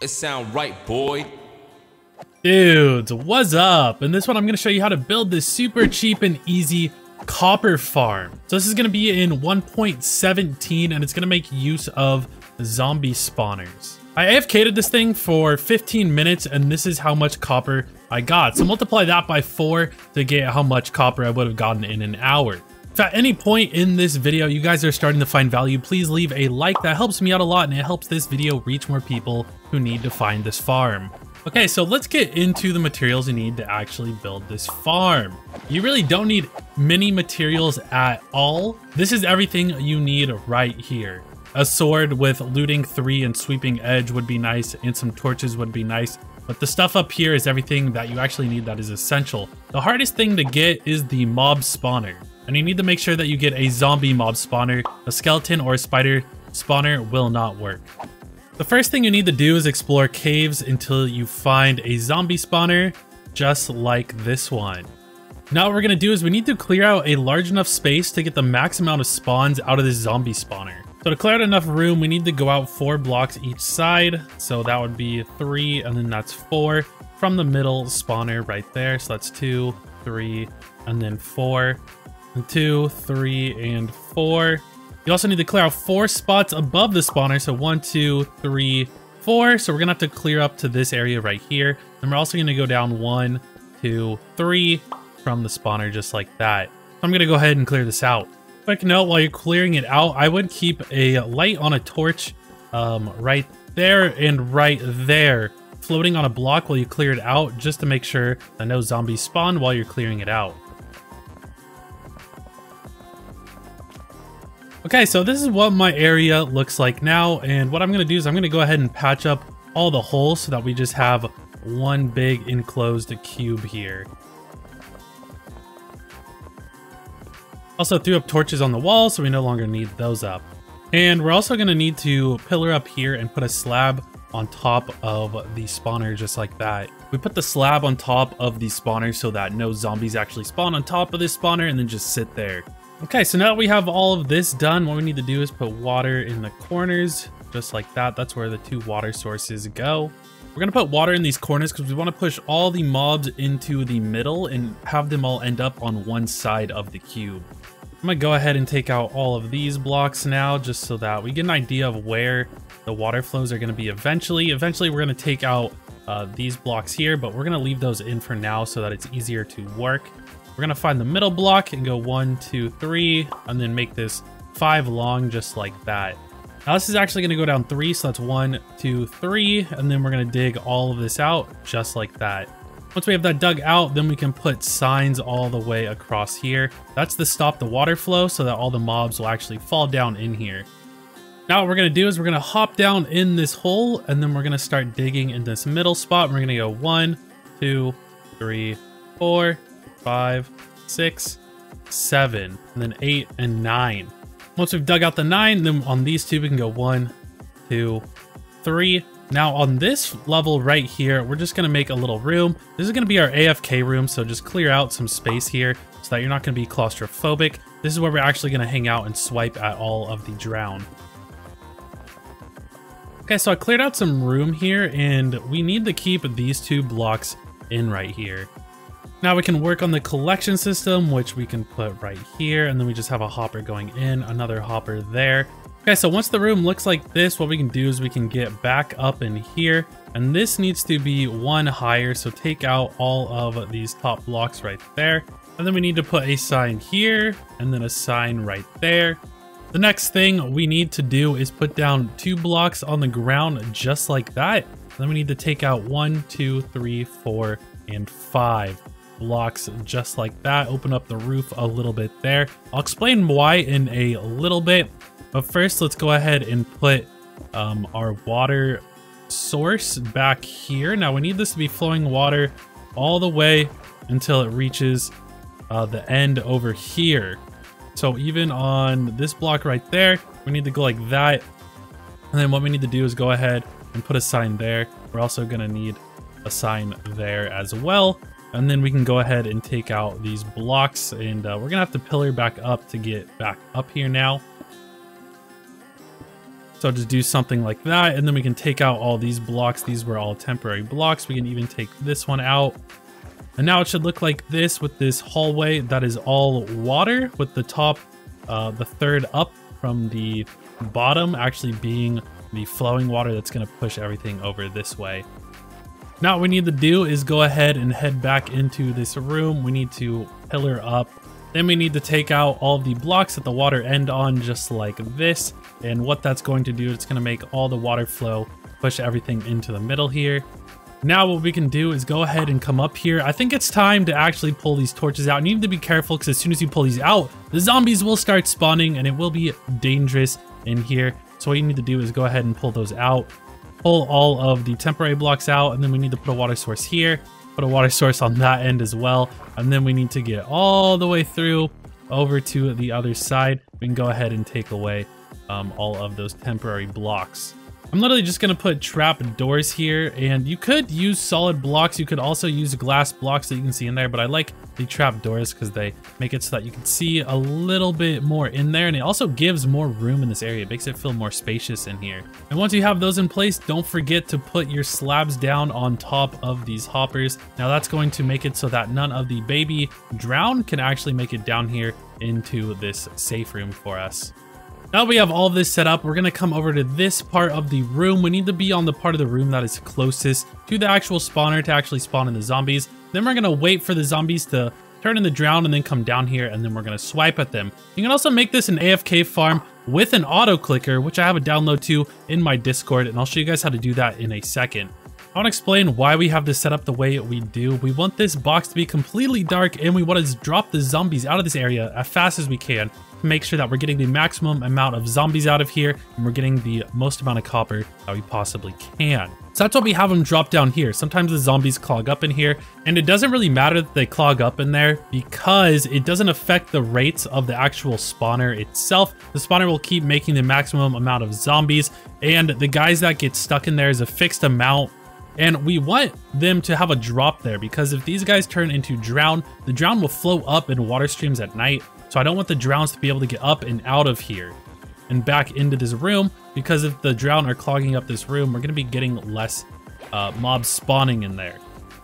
It sound right, boy. Dudes, what's up? In this one, I'm going to show you how to build this super cheap and easy copper farm. So this is going to be in 1.17 and it's going to make use of zombie spawners. I AFK'd this thing for 15 minutes and this is how much copper I got. So multiply that by 4 to get how much copper I would have gotten in an hour. If at any point in this video you guys are starting to find value, please leave a like. That helps me out a lot and it helps this video reach more people who need to find this farm. Okay, so let's get into the materials you need to actually build this farm. You really don't need many materials at all. This is everything you need right here. A sword with looting 3 and sweeping edge would be nice, and some torches would be nice. But the stuff up here is everything that you actually need that is essential. The hardest thing to get is the mob spawner. And you need to make sure that you get a zombie mob spawner. A skeleton or a spider spawner will not work. The first thing you need to do is explore caves until you find a zombie spawner, just like this one. Now what we're gonna do is we need to clear out a large enough space to get the max amount of spawns out of this zombie spawner. So to clear out enough room, we need to go out 4 blocks each side. So that would be 3, and then that's 4 from the middle spawner right there. So that's 2, 3, and then 4, and 2, 3, and 4. You also need to clear out 4 spots above the spawner. So 1, 2, 3, 4. So we're gonna have to clear up to this area right here. And we're also gonna go down 1, 2, 3 from the spawner just like that. So I'm gonna go ahead and clear this out. Quick note, while you're clearing it out, I would keep a light on a torch right there and right there, floating on a block while you clear it out, just to make sure that no zombies spawn while you're clearing it out. Okay, so this is what my area looks like now, and what I'm going to do is I'm going to go ahead and patch up all the holes so that we just have one big enclosed cube here. Also threw up torches on the wall, so we no longer need those up. And we're also going to need to pillar up here and put a slab on top of the spawner just like that. We put the slab on top of the spawner so that no zombies actually spawn on top of this spawner and then just sit there. Okay, so now that we have all of this done, what we need to do is put water in the corners, just like that. That's where the 2 water sources go. We're gonna put water in these corners because we want to push all the mobs into the middle and have them all end up on one side of the cube. I'm gonna go ahead and take out all of these blocks now, just so that we get an idea of where the water flows are gonna be eventually. Eventually, we're gonna take out these blocks here, but we're gonna leave those in for now so that it's easier to work. We're gonna find the middle block and go 1, 2, 3, and then make this 5 long, just like that. Now this is actually gonna go down 3, so that's 1, 2, 3, and then we're gonna dig all of this out, just like that. Once we have that dug out, then we can put signs all the way across here. That's to stop the water flow so that all the mobs will actually fall down in here. Now what we're gonna do is we're gonna hop down in this hole, and then we're gonna start digging in this middle spot. We're gonna go 1, 2, 3, 4, 5, 6, 7, and then 8 and 9. Once we've dug out the 9, then on these 2 we can go 1, 2, 3. Now on this level right here, we're just gonna make a little room. This is gonna be our AFK room, so just clear out some space here so that you're not gonna be claustrophobic. This is where we're actually gonna hang out and swipe at all of the drown. Okay, so I cleared out some room here, and we need to keep these 2 blocks in right here. Now we can work on the collection system, which we can put right here, and then we just have a hopper going in, another hopper there. Okay, so once the room looks like this, what we can do is we can get back up in here, and this needs to be 1 higher, so take out all of these top blocks right there. And then we need to put a sign here, and then a sign right there. The next thing we need to do is put down 2 blocks on the ground just like that. Then we need to take out 1, 2, 3, 4, and 5 blocks just like that. Open up the roof a little bit there. I'll explain why in a little bit, but first let's go ahead and put our water source back here. Now we need this to be flowing water all the way until it reaches the end over here. So even on this block right there, we need to go like that. And then what we need to do is go ahead and put a sign there. We're also gonna need a sign there as well. And then we can go ahead and take out these blocks, and we're gonna have to pillar back up to get back up here now. So I'll just do something like that, and then we can take out all these blocks. These were all temporary blocks. We can even take this one out. And now it should look like this with this hallway that is all water, with the top, the third up from the bottom actually being the flowing water that's going to push everything over this way. Now what we need to do is go ahead and head back into this room. We need to pillar up. Then we need to take out all the blocks that the water end on, just like this. And what that's going to do, it's going to make all the water flow, push everything into the middle here. Now what we can do is go ahead and come up here. I think it's time to actually pull these torches out. You need to be careful because as soon as you pull these out, the zombies will start spawning and it will be dangerous in here. So what you need to do is go ahead and pull those out. Pull all of the temporary blocks out, and then we need to put a water source here. Put a water source on that end as well. And then we need to get all the way through over to the other side. We can go ahead and take away all of those temporary blocks. I'm literally just going to put trap doors here, and you could use solid blocks. You could also use glass blocks that you can see in there, but I like the trap doors because they make it so that you can see a little bit more in there, and it also gives more room in this area. It makes it feel more spacious in here. And once you have those in place, don't forget to put your slabs down on top of these hoppers. Now that's going to make it so that none of the baby drown can actually make it down here into this safe room for us. Now we have all this set up, we're going to come over to this part of the room. We need to be on the part of the room that is closest to the actual spawner to actually spawn in the zombies. Then we're going to wait for the zombies to turn in the drown and then come down here, and then we're going to swipe at them. You can also make this an AFK farm with an auto clicker, which I have a download to in my Discord, and I'll show you guys how to do that in a second. I want to explain why we have this set up the way we do. We want this box to be completely dark, and we want to drop the zombies out of this area as fast as we can to make sure that we're getting the maximum amount of zombies out of here, and we're getting the most amount of copper that we possibly can. So that's why we have them drop down here. Sometimes the zombies clog up in here, and it doesn't really matter that they clog up in there because it doesn't affect the rates of the actual spawner itself. The spawner will keep making the maximum amount of zombies, and the guys that get stuck in there is a fixed amount. And we want them to have a drop there because if these guys turn into drown, the drown will flow up in water streams at night. So I don't want the drowns to be able to get up and out of here and back into this room, because if the drown are clogging up this room, we're going to be getting less mobs spawning in there.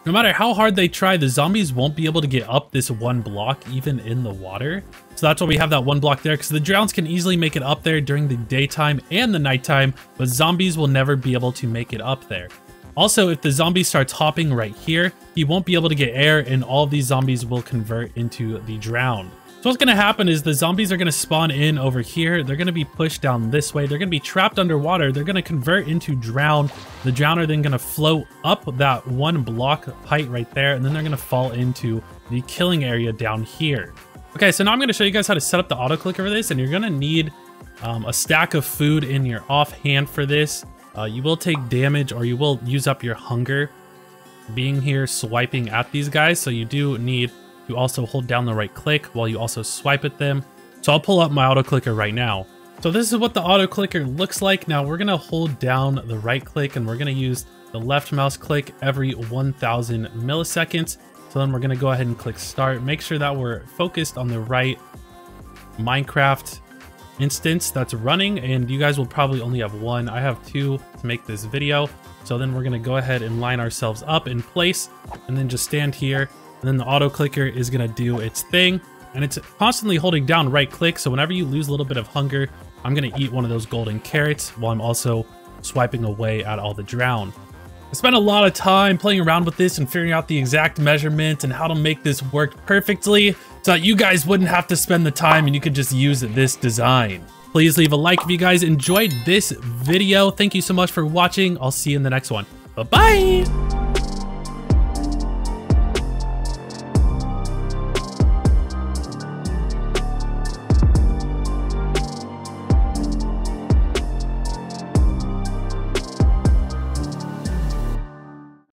No matter how hard they try, the zombies won't be able to get up this one block even in the water. So that's why we have that one block there, because the drowns can easily make it up there during the daytime and the nighttime, but zombies will never be able to make it up there. Also, if the zombie starts hopping right here, he won't be able to get air, and all of these zombies will convert into the drowned. So what's going to happen is the zombies are going to spawn in over here. They're going to be pushed down this way. They're going to be trapped underwater. They're going to convert into drown. The drown are then going to float up that one block height right there, and then they're going to fall into the killing area down here. Okay, so now I'm going to show you guys how to set up the auto clicker for this, and you're going to need a stack of food in your offhand for this. You will take damage, or you will use up your hunger being here swiping at these guys, so you do need to also hold down the right click while you also swipe at them. So I'll pull up my auto clicker right now. So this is what the auto clicker looks like. Now we're gonna hold down the right click, and we're gonna use the left mouse click every 1000 milliseconds. So then we're gonna go ahead and click start. Make sure that we're focused on the right Minecraft instance that's running, and you guys will probably only have one. I have two to make this video. So then we're gonna go ahead and line ourselves up in place, and then just stand here, and then the auto clicker is gonna do its thing, and it's constantly holding down right click. So whenever you lose a little bit of hunger, I'm gonna eat one of those golden carrots while I'm also swiping away at all the drown. I spent a lot of time playing around with this and figuring out the exact measurements and how to make this work perfectly so that you guys wouldn't have to spend the time and you could just use this design. Please leave a like if you guys enjoyed this video. Thank you so much for watching. I'll see you in the next one. Bye-bye!